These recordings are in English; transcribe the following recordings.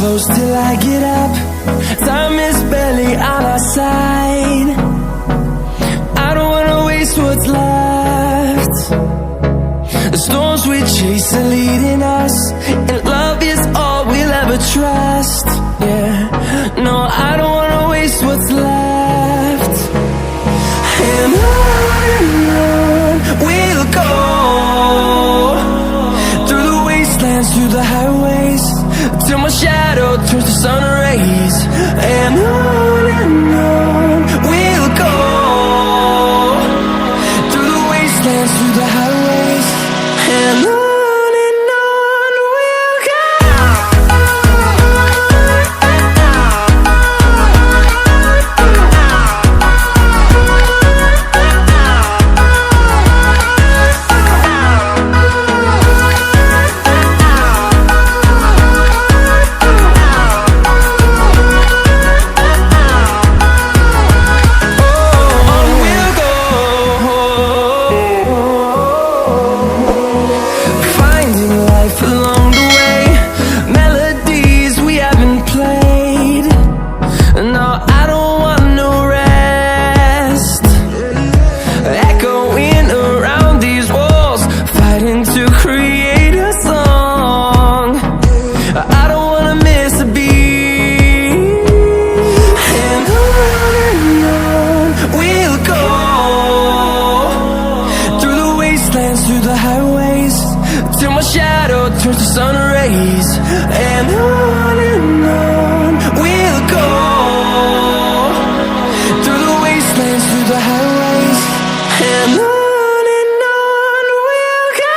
close till I get up. Time is barely on our side. I don't wanna waste what's left. The storms we chase are leading us, and love is all we'll ever trust. Yeah, no, I don't wanna waste what's left. And on we'll go, through the wastelands, through the highways, till my shadow turns to sun rays. And on we'll go, through the wastelands, through the highways, and on we'll go. Through the highways, till my shadow turns to sun rays. And on we'll go, through the wastelands, through the highways, and on we'll go.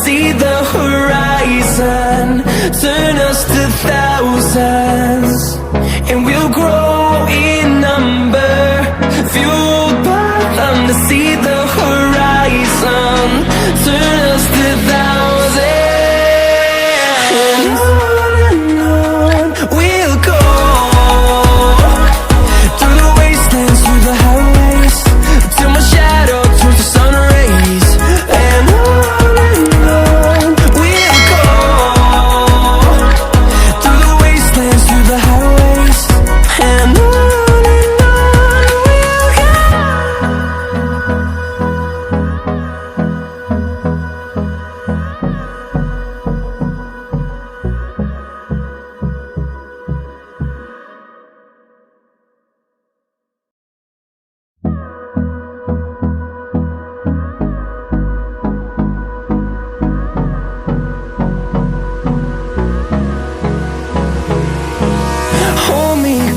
See the horizon, turn us to thousands, and we'll grow in number, fueled by them to see the horizon, turn us to thousands. And on we'll go, through the wastelands, through the highways, till my shadow turns to sun rays. And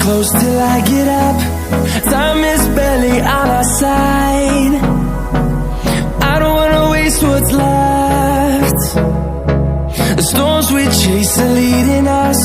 close till I get up. Time is barely on our side. I don't wanna waste what's left. The storms we chase are leading us,